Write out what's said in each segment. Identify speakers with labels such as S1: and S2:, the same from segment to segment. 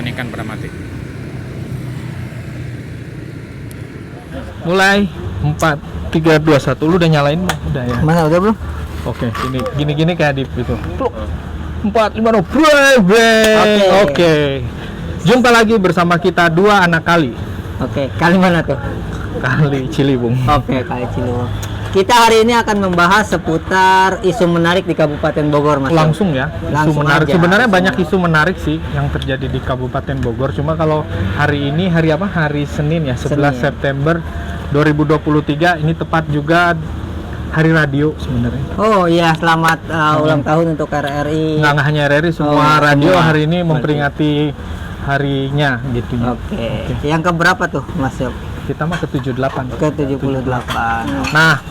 S1: Ikan pada mati.
S2: Mulai 4, 3, 2, 1. Lu udah nyalain belum? Udah ya.
S3: Mana udah belum?
S2: Oke, gini kayak Adip gitu. 4, 5, 6. Oke. Jumpa lagi bersama kita dua anak kali.
S3: Oke, kali mana tuh?
S2: Kali Ciliwung.
S3: Oke, kali Ciliwung. Kita hari ini akan membahas seputar isu menarik di Kabupaten Bogor, Mas.
S2: Langsung ya.
S3: Langsung
S2: isu menarik.
S3: aja.
S2: Sebenarnya banyak isu menarik sih yang terjadi di Kabupaten Bogor. Cuma kalau hari ini hari apa? Hari Senin ya, 11 September 2023. Ini tepat juga Hari Radio sebenarnya.
S3: Oh iya, selamat ulang tahun untuk RRI.
S2: Nggak hanya RRI, semua radio hari ini memperingati harinya gitu.
S3: Oke. Yang keberapa tuh, Mas Yop?
S2: Kita mah ke 78.
S3: Ke 78.
S2: Nah,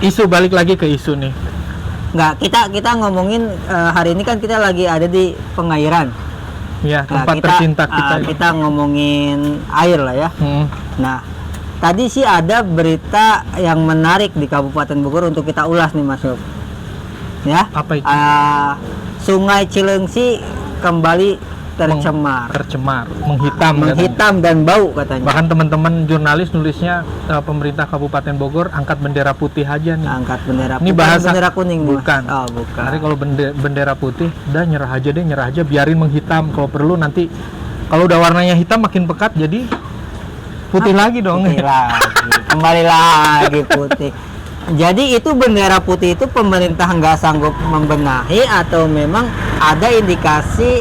S2: isu balik lagi ke isu nih.
S3: Nggak, kita ngomongin hari ini kan kita lagi ada di Pengairan.
S2: Ya, tempat tercinta kita.
S3: Kita ngomongin air lah ya. Nah, tadi sih ada berita yang menarik di Kabupaten Bogor untuk kita ulas nih, Mas Yop. Ya.
S2: Apa itu?
S3: Sungai Cilengsi kembali tercemar,
S2: menghitam
S3: dan bau katanya.
S2: Bahkan teman-teman jurnalis nulisnya pemerintah Kabupaten Bogor angkat bendera putih aja nih.
S3: Angkat bendera
S2: putih. Ini bahasa
S3: bendera kuning,
S2: bukan.
S3: Mas. Oh, bukan.
S2: Jadi kalau bendera putih, udah nyerah aja, biarin menghitam. Kalau perlu nanti kalau udah warnanya hitam makin pekat jadi putih lagi dong.
S3: Putih lagi. Kembali lagi putih. Jadi itu bendera putih itu pemerintah nggak sanggup membenahi atau memang ada indikasi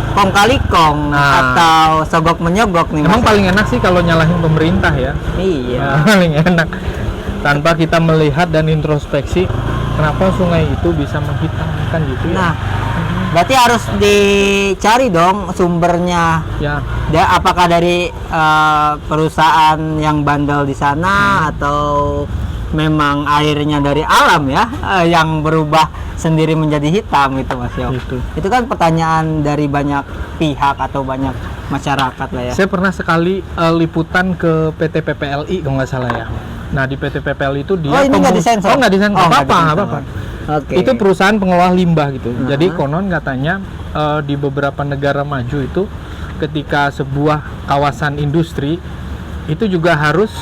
S3: kong kali kong atau sogok menyogok nih?
S2: Emang paling enak sih kalau nyalahin pemerintah ya.
S3: Iya.
S2: Paling enak tanpa kita melihat dan introspeksi kenapa sungai itu bisa menghitam kan gitu ya.
S3: Nah, berarti harus dicari dong sumbernya.
S2: Ya.
S3: Apakah dari perusahaan yang bandel di sana atau memang airnya dari alam ya yang berubah sendiri menjadi hitam gitu, Mas Yo. Itu kan pertanyaan dari banyak pihak atau banyak masyarakat lah ya.
S2: Saya pernah sekali liputan ke PT PPLI kalau nggak salah ya. Nah di PT PPLI itu dia
S3: ini nggak disensor?
S2: Oh nggak disensor, nggak apa-apa.
S3: Okay.
S2: Itu perusahaan pengelola limbah gitu. Jadi konon katanya di beberapa negara maju itu ketika sebuah kawasan industri itu juga harus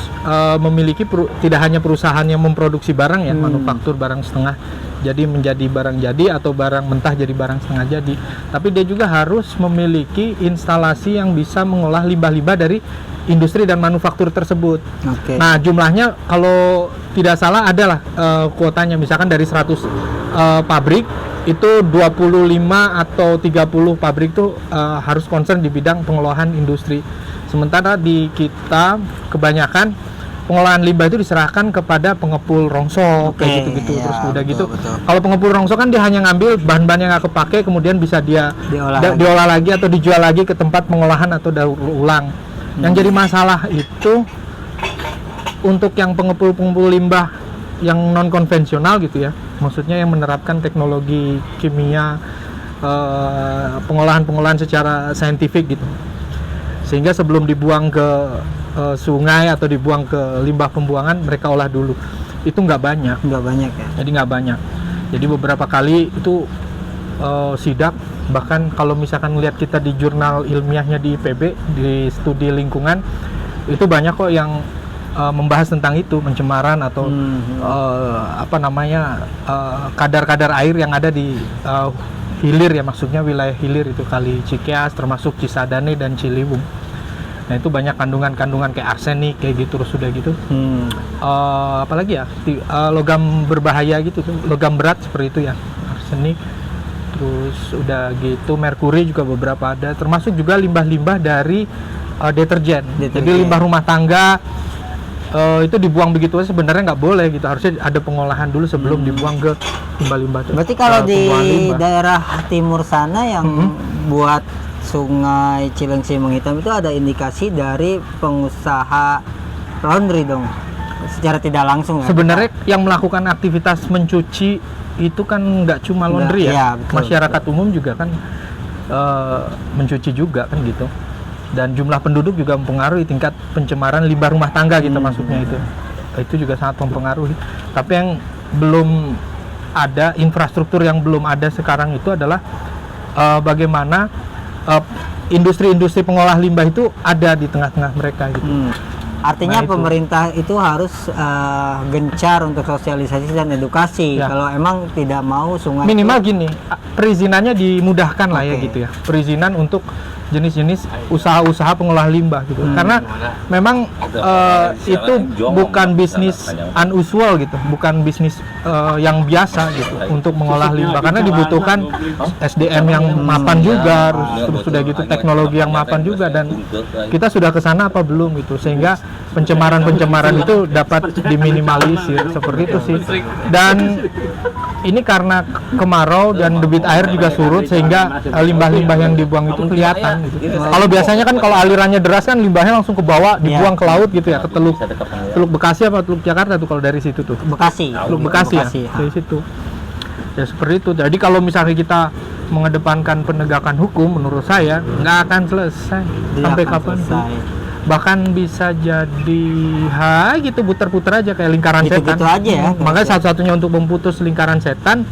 S2: memiliki tidak hanya perusahaan yang memproduksi barang ya, manufaktur barang setengah jadi menjadi barang jadi atau barang mentah jadi barang setengah jadi, tapi dia juga harus memiliki instalasi yang bisa mengolah limbah-limbah dari industri dan manufaktur tersebut.
S3: Okay.
S2: Nah jumlahnya kalau tidak salah adalah kuotanya, misalkan dari 100 pabrik itu 25 atau 30 pabrik itu harus concern di bidang pengolahan industri. Sementara di kita kebanyakan pengolahan limbah itu diserahkan kepada pengepul rongsok kayak gitu-gitu. Terus udah gitu. Kalau pengepul rongsok kan dia hanya ngambil bahan-bahan yang nggak kepake kemudian bisa dia diolah lagi atau dijual lagi ke tempat pengolahan atau daur ulang. Yang jadi masalah itu untuk yang pengepul limbah yang non konvensional gitu ya. Maksudnya yang menerapkan teknologi kimia, pengolahan secara saintifik gitu. Sehingga sebelum dibuang ke sungai atau dibuang ke limbah pembuangan mereka olah dulu. Itu nggak banyak ya. Jadi nggak banyak. Jadi beberapa kali itu sidak, bahkan kalau misalkan lihat kita di jurnal ilmiahnya di IPB di studi lingkungan itu banyak kok yang membahas tentang itu pencemaran atau kadar-kadar air yang ada di hilir ya, maksudnya wilayah hilir itu Kali Cikeas termasuk Cisadane dan Ciliwung. Nah itu banyak kandungan-kandungan kayak arsenik kayak gitu, terus udah gitu apalagi ya logam berbahaya gitu, logam berat seperti itu ya, arsenik, terus udah gitu merkuri juga beberapa ada, termasuk juga limbah-limbah dari deterjen. Jadi limbah rumah tangga itu dibuang begitu aja sebenarnya nggak boleh gitu, harusnya ada pengolahan dulu sebelum dibuang ke limbah-limbah.
S3: Berarti kalau di daerah timur sana yang buat sungai Cilengsi menghitam itu ada indikasi dari pengusaha laundry dong, secara tidak langsung ya?
S2: Sebenarnya yang melakukan aktivitas mencuci itu kan nggak cuma laundry ya, masyarakat umum juga kan mencuci juga kan gitu. Dan jumlah penduduk juga mempengaruhi tingkat pencemaran limbah rumah tangga gitu, maksudnya itu juga sangat mempengaruhi. Tapi yang belum ada, infrastruktur yang belum ada sekarang itu adalah bagaimana industri-industri pengolah limbah itu ada di tengah-tengah mereka gitu.
S3: Artinya
S2: Nah, itu.
S3: pemerintah itu harus gencar untuk sosialisasi dan edukasi.
S2: Ya.
S3: Kalau emang tidak mau sungai
S2: Minimal gini, perizinannya dimudahkan lah ya
S3: Oke.
S2: gitu ya. Perizinan untuk jenis-jenis usaha-usaha pengolah limbah gitu. Karena memang itu bukan bisnis unusual gitu, bukan bisnis yang biasa gitu untuk mengolah limbah karena dibutuhkan SDM yang mapan juga, terus sudah gitu teknologi yang mapan juga dan kita sudah ke sana apa belum gitu sehingga pencemaran-pencemaran itu dapat diminimalisir seperti itu sih. Dan ini karena kemarau dan debit air juga surut sehingga limbah-limbah yang dibuang itu kelihatan gitu. Kalau biasanya kan kalau alirannya deras kan limbahnya langsung ke bawah dibuang ke laut gitu ya, ke Teluk Bekasi apa Teluk Jakarta tuh kalau dari situ tuh.
S3: Bekasi.
S2: Teluk Bekasi ya, dari situ. Ya seperti itu. Jadi kalau misalnya kita mengedepankan penegakan hukum menurut saya nggak akan selesai sampai kapan bahkan bisa jadi gitu putar-putar aja kayak lingkaran
S3: Gitu-gitu
S2: setan.
S3: aja ya.
S2: Makanya satu-satunya untuk memutus lingkaran setan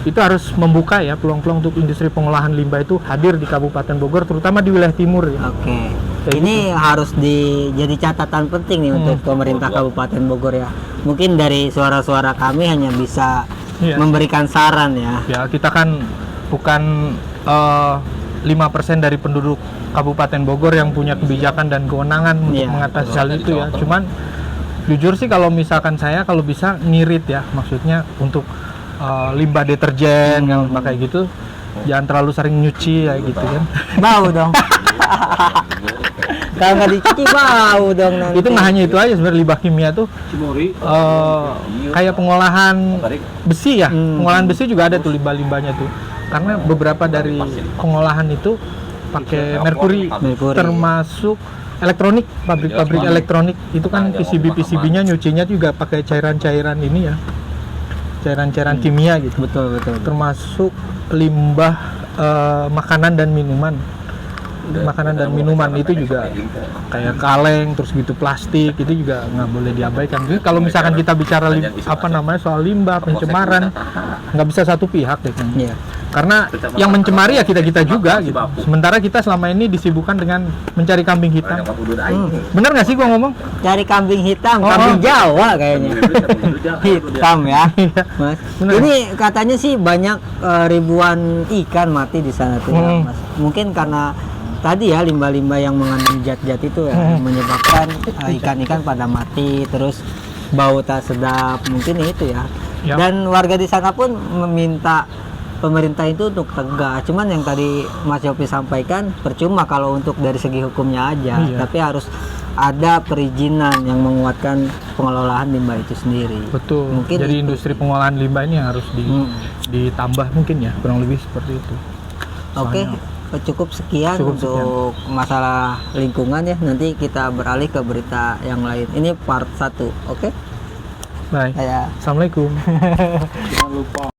S2: itu harus membuka ya peluang-peluang untuk industri pengolahan limbah itu hadir di Kabupaten Bogor terutama di wilayah timur ya.
S3: Oke.
S2: Kayak
S3: Ini harus jadi catatan penting nih untuk pemerintah Kabupaten Bogor ya. Mungkin dari suara-suara kami hanya bisa
S2: Iya.
S3: memberikan saran ya.
S2: Ya kita kan bukan 5% dari penduduk Kabupaten Bogor yang punya kebijakan dan kewenangan untuk
S3: Iya.
S2: mengatasi hal itu ya. Cuman jujur sih kalau misalkan saya kalau bisa ngirit ya, maksudnya untuk limbah deterjen yang pakai gitu jangan terlalu sering nyuci ya gitu kan.
S3: Bau dong. Kalau nggak dicuci bau dong nanti.
S2: Itu nggak hanya itu aja sebenarnya limbah kimia tuh kayak pengolahan besi ya. Pengolahan besi juga ada tuh limbah-limbahnya tuh. Karena beberapa dari pengolahan itu pakai merkuri. Termasuk elektronik, pabrik-pabrik elektronik itu kan PCB-nya nyucinya juga pakai cairan-cairan ini ya. Cairan-cairan kimia gitu.
S3: Betul.
S2: Termasuk limbah makanan dan minuman. Makanan dan minuman itu juga kayak kaleng terus gitu plastik itu juga nggak boleh diabaikan. Jadi kalau misalkan kita bicara soal limbah pencemaran nggak bisa satu pihak deh kan.
S3: Iya.
S2: Karena yang mencemari ya kita juga gitu. Sementara kita selama ini disibukkan dengan mencari kambing hitam. Bener nggak sih gua ngomong?
S3: Cari kambing hitam,
S2: Oh.
S3: kambing Jawa kayaknya. Hitam ya. Mas.
S2: Bener.
S3: Ini katanya sih banyak ribuan ikan mati di sana tuh ya, Mas. Mungkin karena tadi ya limbah-limbah yang mengandung zat-zat itu ya yang menyebabkan ikan-ikan pada mati terus bau tak sedap mungkin itu ya.
S2: Yap.
S3: Dan warga di sana pun meminta pemerintah itu untuk tegas. Cuman yang tadi Mas Yopi sampaikan percuma kalau untuk dari segi hukumnya aja,
S2: Iya.
S3: tapi harus ada perizinan yang menguatkan pengelolaan limbah itu sendiri.
S2: Betul.
S3: Mungkin
S2: Jadi
S3: itu.
S2: industri pengolahan limbah ini harus ditambah mungkin ya kurang lebih seperti itu.
S3: Oke, cukup sekian untuk masalah lingkungan ya. Nanti kita beralih ke berita yang lain. Ini part 1, oke?
S2: Baik.
S3: Kayak
S2: Assalamualaikum.